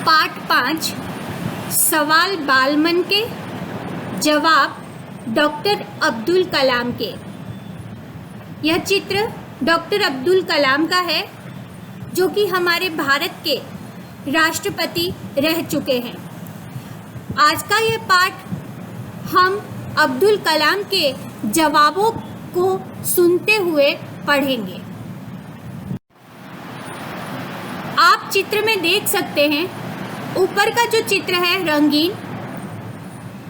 पाठ 5 सवाल बालमन के, जवाब डॉक्टर अब्दुल कलाम के। यह चित्र डॉक्टर अब्दुल कलाम का है जो कि हमारे भारत के राष्ट्रपति रह चुके हैं। आज का यह पाठ हम अब्दुल कलाम के जवाबों को सुनते हुए पढ़ेंगे। आप चित्र में देख सकते हैं, ऊपर का जो चित्र है रंगीन,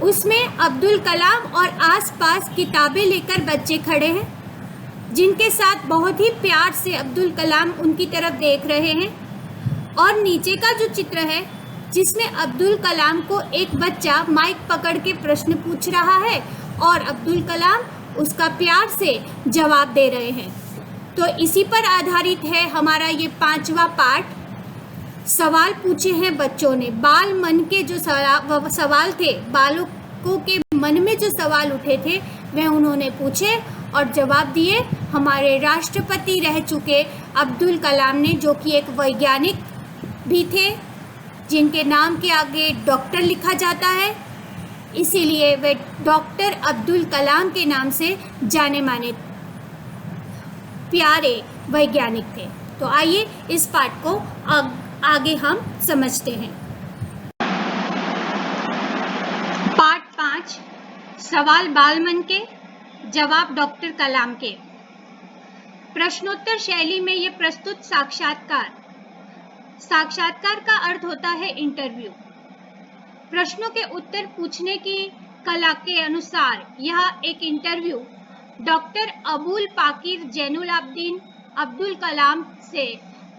उसमें अब्दुल कलाम और आसपास किताबें लेकर बच्चे खड़े हैं, जिनके साथ बहुत ही प्यार से अब्दुल कलाम उनकी तरफ देख रहे हैं। और नीचे का जो चित्र है, जिसमें अब्दुल कलाम को एक बच्चा माइक पकड़ के प्रश्न पूछ रहा है और अब्दुल कलाम उसका प्यार से जवाब दे रहे हैं। तो इसी पर आधारित है हमारा ये 5वां पाठ। सवाल पूछे हैं बच्चों ने। बाल मन के जो सवाल थे, बालकों के मन में जो सवाल उठे थे, वह उन्होंने पूछे और जवाब दिए हमारे राष्ट्रपति रह चुके अब्दुल कलाम ने, जो कि एक वैज्ञानिक भी थे, जिनके नाम के आगे डॉक्टर लिखा जाता है, इसीलिए वे डॉक्टर अब्दुल कलाम के नाम से जाने माने प्यारे वैज्ञानिक थे। तो आइए इस पाठ को आगे हम समझते हैं। पाठ 5 सवाल बालमन के, जवाब डॉक्टर कलाम के। प्रश्नोत्तर शैली में ये प्रस्तुत साक्षात्कार का अर्थ होता है इंटरव्यू। प्रश्नों के उत्तर पूछने की कला के अनुसार यह एक इंटरव्यू डॉक्टर अबुल पाकिर जैनुलाब्दीन अब्दुल कलाम से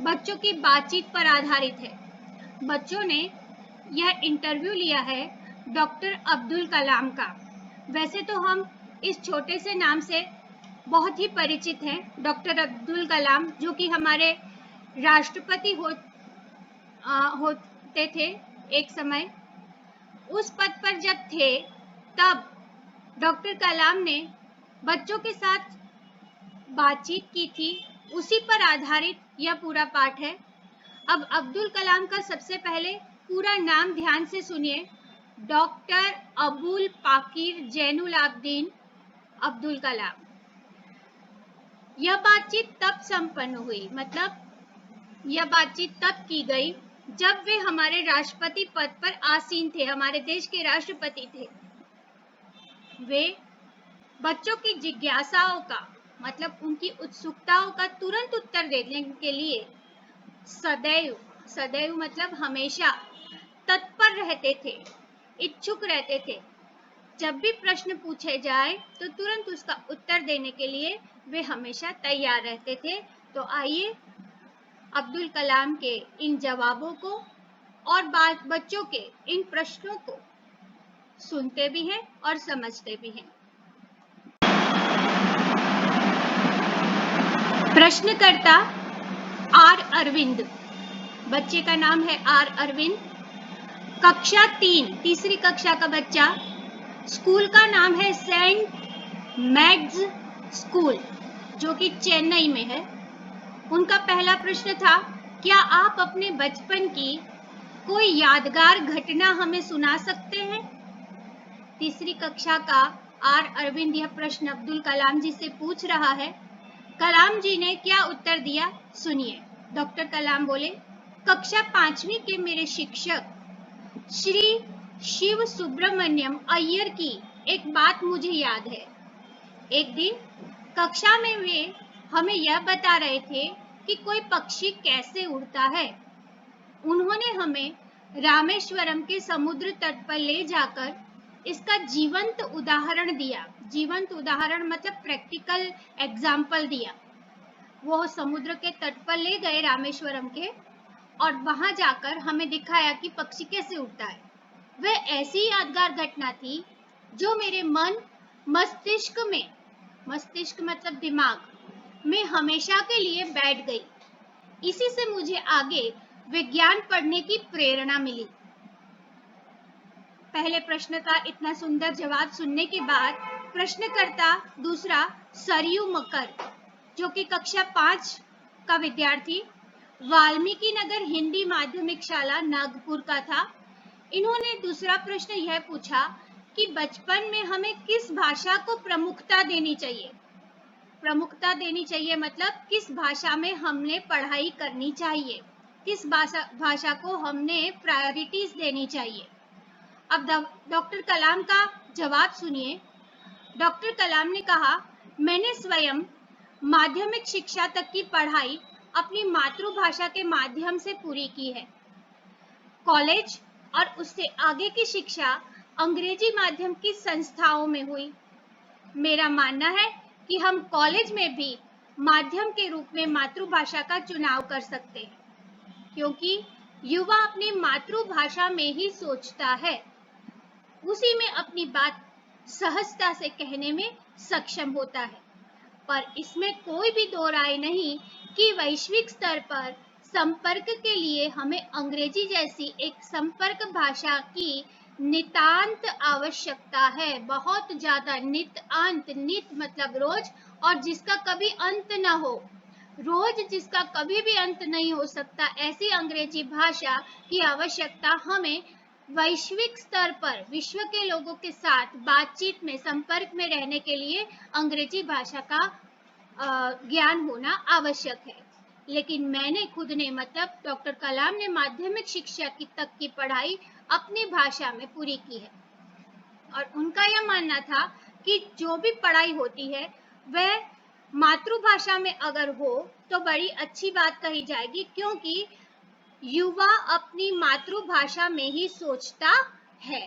बच्चों की बातचीत पर आधारित है। बच्चों ने यह इंटरव्यू लिया है डॉक्टर अब्दुल कलाम का। वैसे तो हम इस छोटे से नाम से बहुत ही परिचित हैं, डॉक्टर अब्दुल कलाम, जो कि हमारे राष्ट्रपति होते थे एक समय। उस पद पर जब थे तब डॉक्टर कलाम ने बच्चों के साथ बातचीत की थी, उसी पर आधारित यह पूरा पाठ है। अब अब्दुल कलाम का सबसे पहले पूरा नाम ध्यान से सुनिए, डॉक्टर अबुल पाकिर जैनुलाब्दीन अब्दुल कलाम। यह बातचीत तब संपन्न हुई, मतलब यह बातचीत तब की गई जब वे हमारे राष्ट्रपति पद पर आसीन थे, हमारे देश के राष्ट्रपति थे। वे बच्चों की जिज्ञासाओं का, मतलब उनकी उत्सुकताओं का तुरंत उत्तर देने के लिए सदैव मतलब हमेशा तत्पर रहते थे, इच्छुक रहते थे। जब भी प्रश्न पूछे जाए तो तुरंत उसका उत्तर देने के लिए वे हमेशा तैयार रहते थे। तो आइए अब्दुल कलाम के इन जवाबों को और बच्चों के इन प्रश्नों को सुनते भी हैं और समझते भी हैं। प्रश्नकर्ता आर अरविंद, बच्चे का नाम है आर अरविंद, कक्षा 3, तीसरी कक्षा का बच्चा, स्कूल का नाम है सेंट मैग्स स्कूल, जो कि चेन्नई में है। उनका पहला प्रश्न था, क्या आप अपने बचपन की कोई यादगार घटना हमें सुना सकते हैं? तीसरी कक्षा का आर अरविंद यह प्रश्न अब्दुल कलाम जी से पूछ रहा है। कलाम जी ने क्या उत्तर दिया, सुनिए। डॉक्टर कलाम बोले, कक्षा 5वीं के मेरे शिक्षक श्री शिव सुब्रमण्यम अय्यर की एक बात मुझे याद है। एक दिन कक्षा में वे हमें यह बता रहे थे कि कोई पक्षी कैसे उड़ता है। उन्होंने हमें रामेश्वरम के समुद्र तट पर ले जाकर इसका जीवंत उदाहरण दिया। जीवंत उदाहरण मतलब प्रैक्टिकल एग्जाम्पल दिया। वो समुद्र के तट पर ले गए रामेश्वरम के, और वहां जाकर हमें दिखाया कि पक्षी कैसे उड़ता है। वह ऐसी यादगार घटना थी जो मेरे मस्तिष्क मतलब दिमाग में हमेशा के लिए बैठ गई। इसी से मुझे आगे विज्ञान पढ़ने की प्रेरणा मिली। पहले प्रश्न का इतना सुंदर जवाब सुनने के बाद प्रश्नकर्ता दूसरा सरयू मकर, जो कि कक्षा 5 का विद्यार्थी, वाल्मीकि नगर हिंदी माध्यमिक शाला नागपुर का था। इन्होंने दूसरा प्रश्न यह पूछा कि बचपन में हमें किस भाषा को प्रमुखता देनी चाहिए। प्रमुखता देनी चाहिए मतलब किस भाषा में हमने पढ़ाई करनी चाहिए, किस भाषा को हमने प्रायोरिटीज देनी चाहिए। अब डॉक्टर कलाम का जवाब सुनिए। डॉक्टर कलाम ने कहा, मैंने स्वयं माध्यमिक शिक्षा तक की पढ़ाई अपनी मातृभाषा के माध्यम से पूरी की है। कॉलेज और उससे आगे की शिक्षा अंग्रेजी माध्यम की संस्थाओं में हुई। मेरा मानना है कि हम कॉलेज में भी माध्यम के रूप में मातृभाषा का चुनाव कर सकते हैं, क्योंकि युवा अपनी मातृभाषा में ही सोचता है, उसी में अपनी बात सहजता से कहने में सक्षम होता है। पर इसमें कोई भी दो राय नहीं कि वैश्विक स्तर पर संपर्क के लिए हमें अंग्रेजी जैसी एक संपर्क भाषा की नितांत आवश्यकता है। बहुत ज्यादा। नित मतलब रोज, और जिसका कभी अंत न हो। रोज जिसका कभी भी अंत नहीं हो सकता, ऐसी अंग्रेजी भाषा की आवश्यकता हमें वैश्विक स्तर पर विश्व के लोगों के साथ बातचीत में, संपर्क में रहने के लिए अंग्रेजी भाषा का ज्ञान होना आवश्यक है। लेकिन मैंने खुद ने मतलब डॉक्टर कलाम ने माध्यमिक शिक्षा की तक की पढ़ाई अपनी भाषा में पूरी की है, और उनका यह मानना था कि जो भी पढ़ाई होती है वह मातृभाषा में अगर हो तो बड़ी अच्छी बात कही जाएगी, क्योंकि युवा अपनी मातृभाषा में ही सोचता है।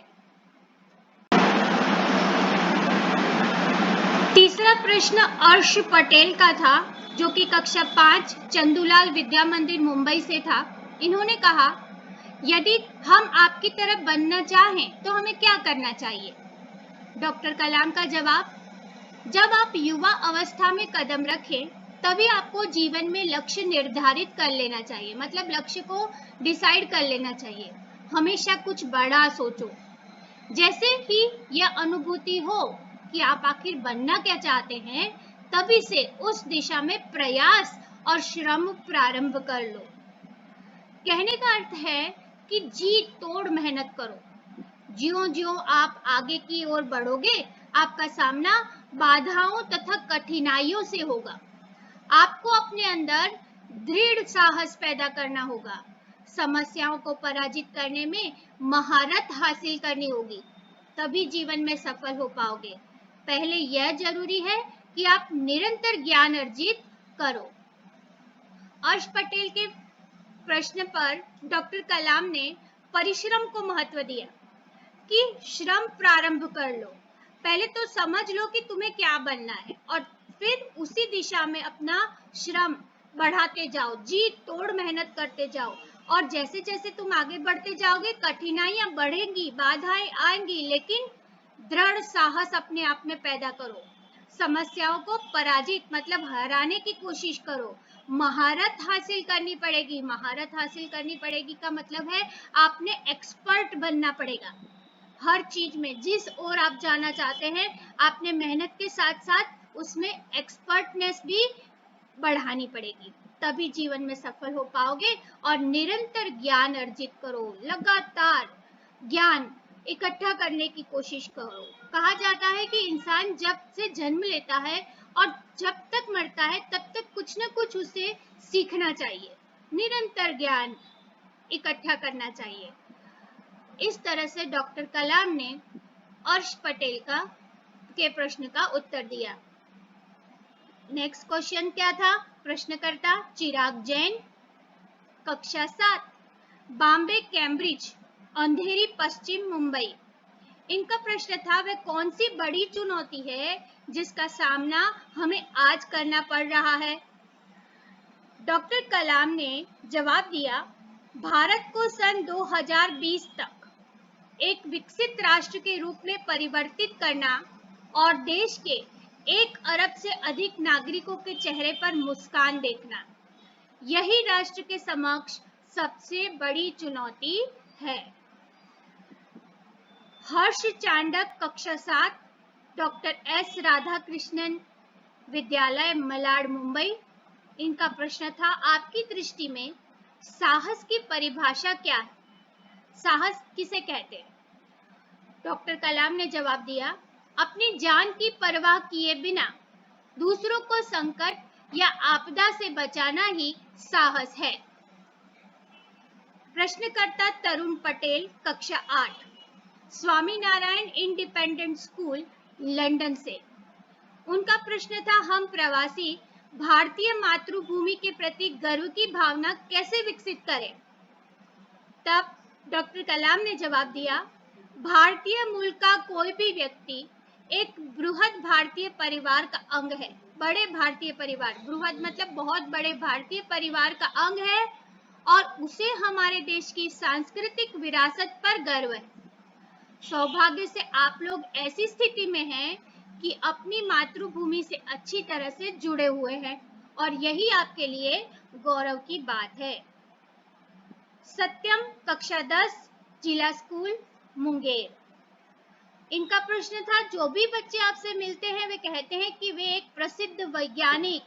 तीसरा प्रश्न अर्श पटेल का था, जो कि कक्षा 5 चंदूलाल विद्या मंदिर मुंबई से था। इन्होंने कहा, यदि हम आपकी तरह बनना चाहें तो हमें क्या करना चाहिए। डॉक्टर कलाम का जवाब, जब आप युवा अवस्था में कदम रखें तभी आपको जीवन में लक्ष्य निर्धारित कर लेना चाहिए, मतलब लक्ष्य को डिसाइड कर लेना चाहिए। हमेशा कुछ बड़ा सोचो। जैसे ही यह अनुभूति हो कि आप आखिर बनना क्या चाहते हैं, तभी से उस दिशा में प्रयास और श्रम प्रारंभ कर लो। कहने का अर्थ है कि जी तोड़ मेहनत करो। ज्यों-ज्यों आप आगे की ओर बढ़ोगे, आपका सामना बाधाओं तथा कठिनाइयों से होगा। आपको अपने अंदर दृढ़ साहस पैदा करना होगा। समस्याओं को पराजित करने में महारत हासिल करनी होगी, तभी जीवन में सफल हो पाओगे। पहले यह जरूरी है कि आप निरंतर ज्ञान अर्जित करो। अर्श पटेल के प्रश्न पर डॉक्टर कलाम ने परिश्रम को महत्व दिया कि श्रम प्रारंभ कर लो। पहले तो समझ लो कि तुम्हें क्या बनना है, और फिर उसी दिशा में अपना श्रम बढ़ाते जाओ, जी तोड़ मेहनत करते जाओ। और जैसे जैसे तुम आगे बढ़ते जाओगे, कठिनाइयां बढ़ेंगी, बाधाएं आएंगी, लेकिन दृढ़ साहस अपने आप में पैदा करो। समस्याओं को पराजित मतलब हराने की कोशिश करो। महारत हासिल करनी पड़ेगी। महारत हासिल करनी पड़ेगी का मतलब है आपने एक्सपर्ट बनना पड़ेगा। हर चीज में जिस ओर आप जाना चाहते हैं, आपने मेहनत के साथ साथ उसमें एक्सपर्टनेस भी बढ़ानी पड़ेगी, तभी जीवन में सफल हो पाओगे। और निरंतर ज्ञान अर्जित करो, लगातार ज्ञान इकट्ठा करने की कोशिश करो। कहा जाता है कि इंसान जब से जन्म लेता है और जब तक मरता है, तब तक कुछ न कुछ उसे सीखना चाहिए, निरंतर ज्ञान इकट्ठा करना चाहिए। इस तरह से डॉक्टर कलाम ने अर्श पटेल के प्रश्न का उत्तर दिया। नेक्स्ट क्वेश्चन क्या था? प्रश्नकर्ता चिराग जैन, कक्षा 7, बॉम्बे कैम्ब्रिज, अंधेरी पश्चिम मुंबई। इनका प्रश्न था, वह कौन सी बड़ी चुनौती है जिसका सामना हमें आज करना पड़ रहा है। डॉक्टर कलाम ने जवाब दिया, भारत को सन 2020 तक एक विकसित राष्ट्र के रूप में परिवर्तित करना और देश के 1 अरब से अधिक नागरिकों के चेहरे पर मुस्कान देखना, यही राष्ट्र के समक्ष सबसे बड़ी चुनौती है। हर्ष चांडक, कक्षा 7, डॉक्टर एस राधाकृष्णन विद्यालय, मलाड, मुंबई। इनका प्रश्न था, आपकी दृष्टि में साहस की परिभाषा क्या है? साहस किसे कहते हैं? डॉक्टर कलाम ने जवाब दिया, अपनी जान की परवाह किए बिना दूसरों को संकट या आपदा से बचाना ही साहस है। प्रश्नकर्ता तरुण पटेल, कक्षा 8, Swami Narayan independent school, London से। उनका प्रश्न था, हम प्रवासी भारतीय मातृभूमि के प्रति गर्व की भावना कैसे विकसित करें? तब डॉक्टर कलाम ने जवाब दिया, भारतीय मूल का कोई भी व्यक्ति एक बृहद भारतीय परिवार का अंग है। बड़े भारतीय परिवार, बृहद मतलब बहुत बड़े भारतीय परिवार का अंग है और उसे हमारे देश की सांस्कृतिक विरासत पर गर्व है। सौभाग्य से आप लोग ऐसी स्थिति में हैं कि अपनी मातृभूमि से अच्छी तरह से जुड़े हुए हैं और यही आपके लिए गौरव की बात है। सत्यम, कक्षा 10, जिला स्कूल, मुंगेर। इनका प्रश्न था, जो भी बच्चे आपसे मिलते हैं वे कहते हैं कि वे एक प्रसिद्ध वैज्ञानिक,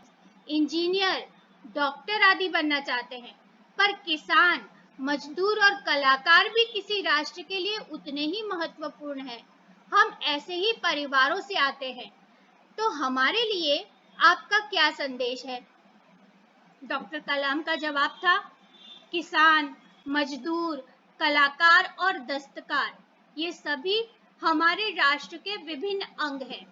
इंजीनियर, डॉक्टर आदि बनना चाहते हैं, पर किसान, मजदूर और कलाकार भी किसी राष्ट्र के लिए उतने ही महत्वपूर्ण हैं। हम ऐसे ही परिवारों से आते हैं, तो हमारे लिए आपका क्या संदेश है? डॉक्टर कलाम का जवाब था, किसान, मजदूर, कलाकार और दस्तकार ये सभी हमारे राष्ट्र के विभिन्न अंग हैं।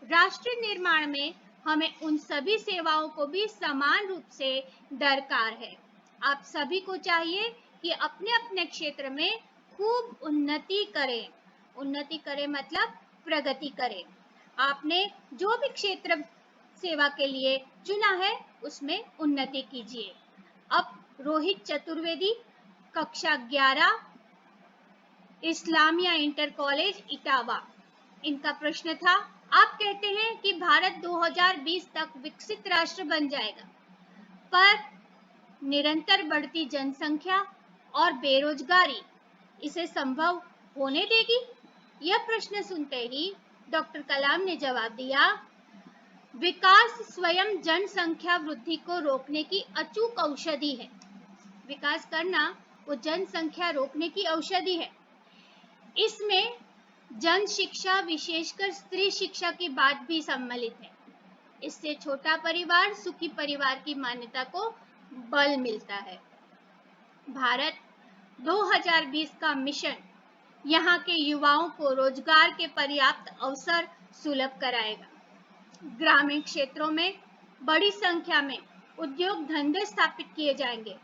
राष्ट्र निर्माण में हमें उन सभी सेवाओं को भी समान रूप से दरकार है। आप सभी को चाहिए कि अपने अपने क्षेत्र में खूब उन्नति करें। उन्नति करें मतलब प्रगति करें। आपने जो भी क्षेत्र सेवा के लिए चुना है उसमें उन्नति कीजिए। अब रोहित चतुर्वेदी, कक्षा 11, इस्लामिया इंटर कॉलेज, इटावा। इनका प्रश्न था, आप कहते हैं कि भारत 2020 तक विकसित राष्ट्र बन जाएगा, पर निरंतर बढ़ती जनसंख्या और बेरोजगारी इसे संभव होने देगी? यह प्रश्न सुनते ही डॉक्टर कलाम ने जवाब दिया, विकास स्वयं जनसंख्या वृद्धि को रोकने की अचूक औषधि है। विकास करना वो जनसंख्या रोकने की औषधि है। इसमें जन शिक्षा, विशेषकर स्त्री शिक्षा की बात भी सम्मिलित है। इससे छोटा परिवार, सुखी परिवार की मान्यता को बल मिलता है। भारत 2020 का मिशन यहाँ के युवाओं को रोजगार के पर्याप्त अवसर सुलभ कराएगा। ग्रामीण क्षेत्रों में बड़ी संख्या में उद्योग धंधे स्थापित किए जाएंगे,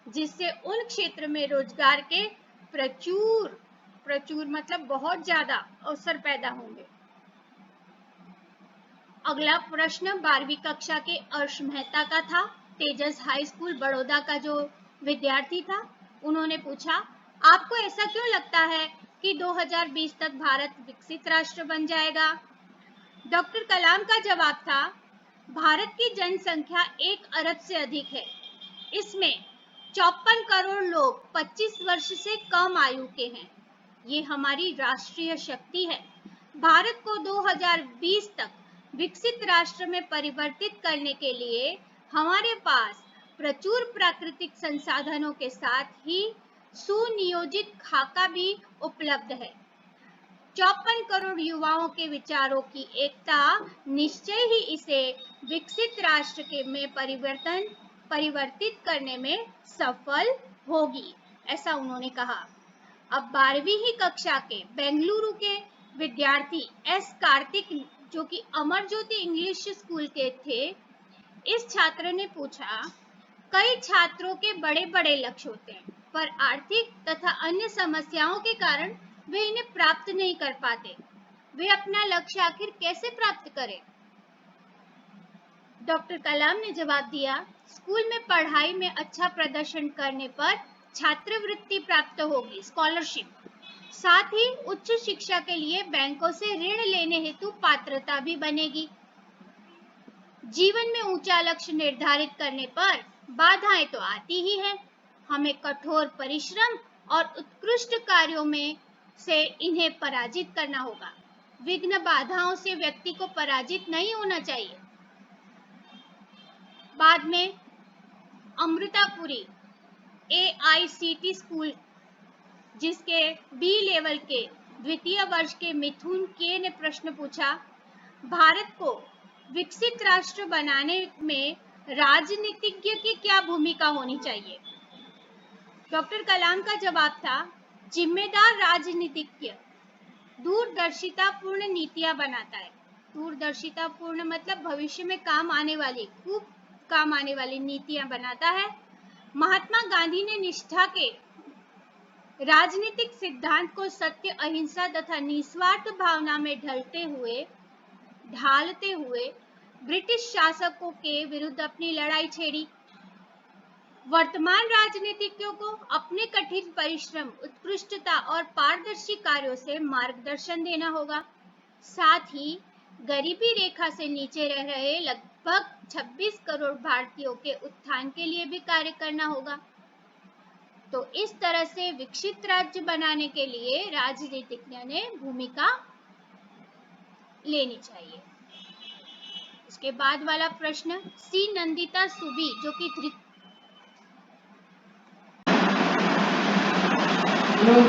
जिससे उन क्षेत्र में रोजगार के प्रचुर मतलब बहुत ज्यादा अवसर पैदा होंगे। अगला प्रश्न 12वीं कक्षा के अर्श मेहता का था। तेजस हाई स्कूल बड़ौदा का जो विद्यार्थी था, उन्होंने पूछा, आपको ऐसा क्यों लगता है कि 2020 तक भारत विकसित राष्ट्र बन जाएगा? डॉक्टर कलाम का जवाब था, भारत की जनसंख्या 1 अरब से अधिक है। इसमें 54 करोड़ लोग 25 वर्ष से कम आयु के हैं। ये हमारी राष्ट्रीय शक्ति है। भारत को 2020 तक विकसित राष्ट्र में परिवर्तित करने के लिए हमारे पास प्रचुर प्राकृतिक संसाधनों के साथ ही सुनियोजित खाका भी उपलब्ध है। 54 करोड़ युवाओं के विचारों की एकता निश्चय ही इसे विकसित राष्ट्र के में परिवर्तित करने में सफल होगी, ऐसा उन्होंने कहा। अब 12वीं ही कक्षा के बेंगलुरु के विद्यार्थी एस कार्तिक, जो कि अमर ज्योति इंग्लिश स्कूल के थे, इस छात्र ने पूछा, कई छात्रों के बड़े बड़े लक्ष्य होते हैं, पर आर्थिक तथा अन्य समस्याओं के कारण वे इन्हें प्राप्त नहीं कर पाते। वे अपना लक्ष्य आखिर कैसे प्राप्त करें? डॉक्टर कलाम ने जवाब दिया, स्कूल में पढ़ाई में अच्छा प्रदर्शन करने पर छात्रवृत्ति प्राप्त होगी, स्कॉलरशिप। साथ ही उच्च शिक्षा के लिए बैंकों से ऋण लेने हेतु पात्रता भी बनेगी। जीवन में ऊंचा लक्ष्य निर्धारित करने पर बाधाएं तो आती ही हैं। हमें कठोर परिश्रम और उत्कृष्ट कार्यों में से इन्हें पराजित करना होगा। विघ्न बाधाओं से व्यक्ति को पराजित नहीं होना चाहिए। बाद में अमृतापुरी AICT स्कूल जिसके बी लेवल के द्वितीय वर्ष के मिथुन के ने प्रश्न पूछा, भारत को विकसित राष्ट्र बनाने में राजनीतिज्ञ की क्या भूमिका होनी चाहिए? डॉक्टर कलाम का जवाब था, जिम्मेदार राजनीतिज्ञ दूरदर्शितापूर्ण नीतियां बनाता है। दूरदर्शितापूर्ण मतलब भविष्य में काम आने वाली, खूब काम आने वाली नीतियां बनाता है। महात्मा गांधी ने निष्ठा के राजनीतिक सिद्धांत को सत्य, अहिंसा तथा निस्वार्थ भावना में ढालते हुए ब्रिटिश शासकों के विरुद्ध अपनी लड़ाई छेड़ी। वर्तमान राजनीतिज्ञों को अपने कठिन परिश्रम, उत्कृष्टता और पारदर्शी कार्यों से मार्गदर्शन देना होगा। साथ ही गरीबी रेखा से नीचे रह रहे लगभग 26 करोड़ भारतीयों के उत्थान के लिए भी कार्य करना होगा। तो इस तरह से विकसित राज्य बनाने के लिए राजनीतिज्ञों ने भूमिका लेनी चाहिए। इसके बाद वाला प्रश्न, सी नंदिता सुबी जो कि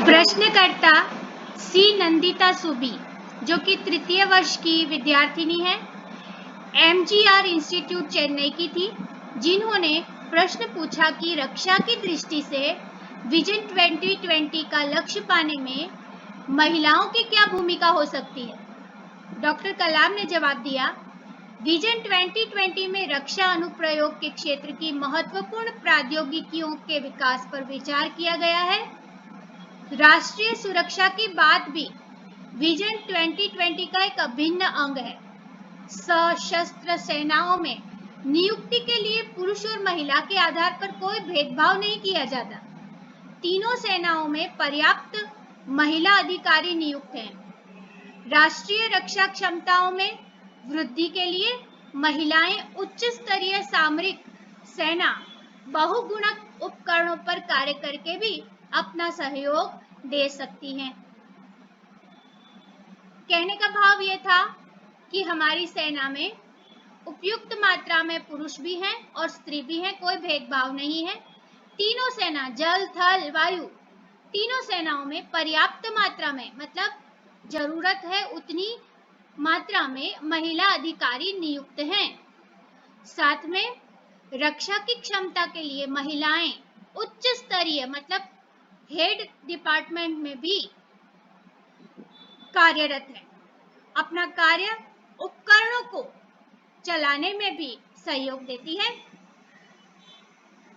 प्रश्नकर्ता सी नंदिता सुबी जो कि तृतीय वर्ष की विद्यार्थिनी है, MGR इंस्टीट्यूट चेन्नई की थी, जिन्होंने प्रश्न पूछा कि रक्षा की दृष्टि से विजन 2020 का लक्ष्य पाने में महिलाओं की क्या भूमिका हो सकती है। डॉक्टर कलाम ने जवाब दिया, विजन 2020 में रक्षा अनुप्रयोग के क्षेत्र की महत्वपूर्ण प्रौद्योगिकियों के विकास पर विचार किया गया है। राष्ट्रीय सुरक्षा की बात भी विजन 2020 का एक अभिन्न अंग है। सशस्त्र सेनाओं में नियुक्ति के लिए पुरुष और महिला के आधार पर कोई भेदभाव नहीं किया जाता। तीनों सेनाओं में पर्याप्त महिला अधिकारी नियुक्त हैं। राष्ट्रीय रक्षा क्षमताओं में वृद्धि के लिए महिलाएं उच्च स्तरीय सामरिक सेना बहुगुणक उपकरणों पर कार्य करके भी अपना सहयोग दे सकती हैं। कहने का भाव यह था कि हमारी सेना में उपयुक्त मात्रा में पुरुष भी हैं और स्त्री भी हैं, कोई भेदभाव नहीं है। तीनों सेना, जल, थल, वायु, तीनों सेनाओं में पर्याप्त मात्रा में, मतलब जरूरत है उतनी मात्रा में महिला अधिकारी नियुक्त हैं। साथ में रक्षा की क्षमता के लिए महिलाएं उच्च स्तरीय, मतलब हेड डिपार्टमेंट में भी कार्यरत है। अपना कार्य उपकरणों को चलाने में भी सहयोग देती है।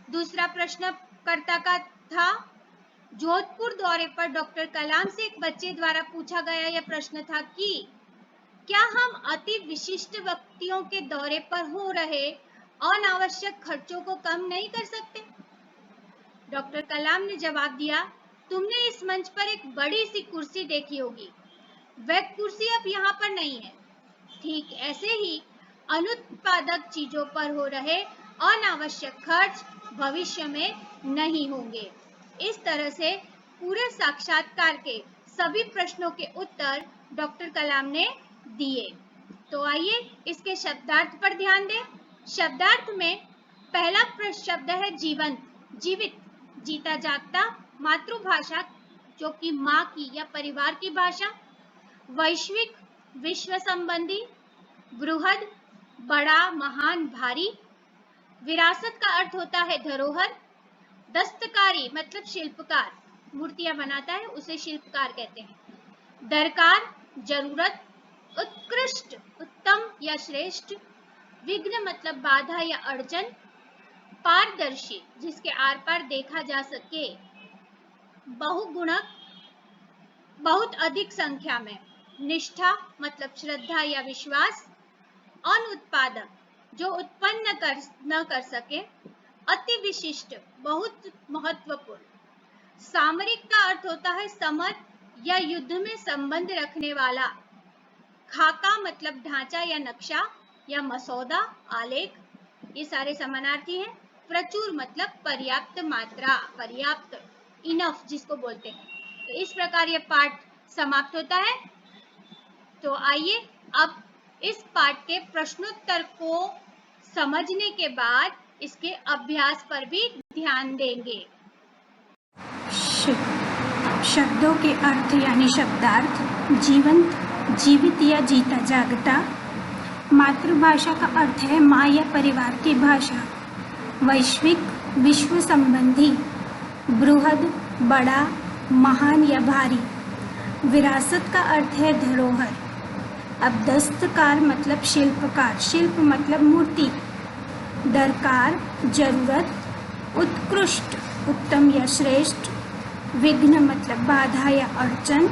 दूसरा प्रश्नकर्ता का था, जोधपुर दौरे पर डॉक्टर कलाम से एक बच्चे द्वारा पूछा गया यह प्रश्न था कि क्या हम अति विशिष्ट व्यक्तियों के दौरे पर हो रहे अनावश्यक खर्चों को कम नहीं कर सकते? डॉक्टर कलाम ने जवाब दिया, तुमने इस मंच पर एक बड़ी सी कुर्सी देखी होगी, वह कुर्सी अब यहाँ पर नहीं है। ठीक ऐसे ही अनुत्पादक चीजों पर हो रहे अनावश्यक खर्च भविष्य में नहीं होंगे। इस तरह से पूरे साक्षात्कार के सभी प्रश्नों के उत्तर डॉक्टर कलाम ने दिए। तो आइए इसके शब्दार्थ पर ध्यान दें। शब्दार्थ में पहला शब्द है जीवंत, जीवित, जीता जागता, मातृभाषा जो कि माँ की या परिवार की भाषा, वैश्विक, विश्व संबंधी, बृहद, बड़ा, महान, भारी, विरासत का अर्थ होता है धरोहर, दस्तकारी मतलब शिल्पकार, मूर्तियां बनाता है उसे शिल्पकार कहते हैं, दरकार जरूरत, उत्कृष्ट, उत्तम या श्रेष्ठ, विघ्न मतलब बाधा या अड़चन, पारदर्शी जिसके आर पार देखा जा सके, बहुगुणक बहुत अधिक संख्या में, निष्ठा मतलब श्रद्धा या विश्वास, अनुत्पादक जो उत्पन्न न कर सके, अति विशिष्ट बहुत महत्वपूर्ण, सामरिक का अर्थ होता है समर या युद्ध में संबंध रखने वाला, खाका मतलब ढांचा या नक्शा या मसौदा, आलेख, ये सारे समानार्थी हैं। प्रचुर मतलब पर्याप्त मात्रा, पर्याप्त, इनफ जिसको बोलते हैं। तो इस प्रकार ये पाठ समाप्त होता है। तो आइए अब इस पाठ के प्रश्नोत्तर को समझने के बाद इसके अभ्यास पर भी ध्यान देंगे। शब्दों के अर्थ यानी शब्दार्थ। जीवंत, जीवित या जीता जागता। मातृभाषा का अर्थ है माँ या परिवार की भाषा। वैश्विक, विश्व संबंधी। बृहद, बड़ा, महान या भारी। विरासत का अर्थ है धरोहर। अब दस्तकार मतलब शिल्पकार, शिल्प मतलब मूर्ति। दरकार, जरूरत। उत्कृष्ट, उत्तम या श्रेष्ठ। विघ्न मतलब बाधा या अड़चन।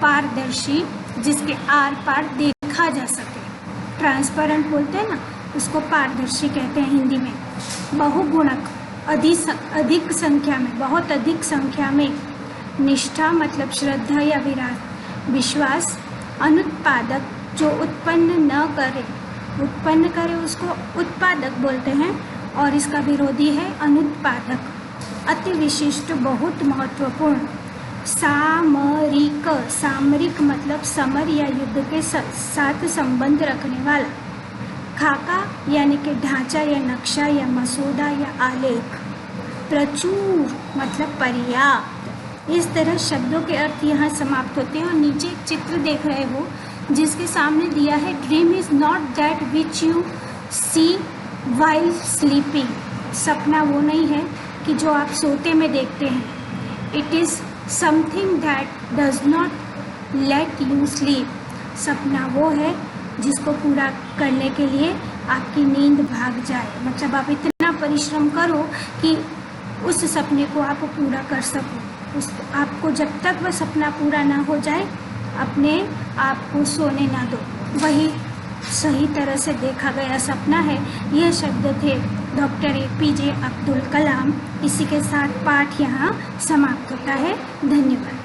पारदर्शी, जिसके आर पार देखा जा सके। ट्रांसपेरेंट बोलते हैं ना, उसको पारदर्शी कहते हैं हिंदी में। बहुगुणक, अधिक संख्या में, बहुत अधिक संख्या में। निष्ठा मतलब श्रद्धा या विश्वास। अनुत्पादक, जो उत्पन्न न करे, उत्पन्न करे उसको उत्पादक बोलते हैं और इसका विरोधी है अनुत्पादक। अति विशिष्ट, बहुत महत्वपूर्ण। सामरिक, सामरिक मतलब समर या युद्ध के साथ संबंध रखने वाला। खाका यानी कि ढांचा या नक्शा या मसौदा या आलेख। प्रचुर मतलब पर्याप्त। इस तरह शब्दों के अर्थ यहाँ समाप्त होते हैं। और नीचे एक चित्र देख रहे हो जिसके सामने दिया है, dream is not that which you see while sleeping. सपना वो नहीं है कि जो आप सोते में देखते हैं। It is something that does not let you sleep. सपना वो है जिसको पूरा करने के लिए आपकी नींद भाग जाए। मतलब आप इतना परिश्रम करो कि उस सपने को आप पूरा कर सको। उस आपको जब तक वह सपना पूरा ना हो जाए अपने आप को सोने ना दो। वही सही तरह से देखा गया सपना है। यह शब्द थे डॉक्टर APJ अब्दुल कलाम। इसी के साथ पाठ यहाँ समाप्त होता है। धन्यवाद।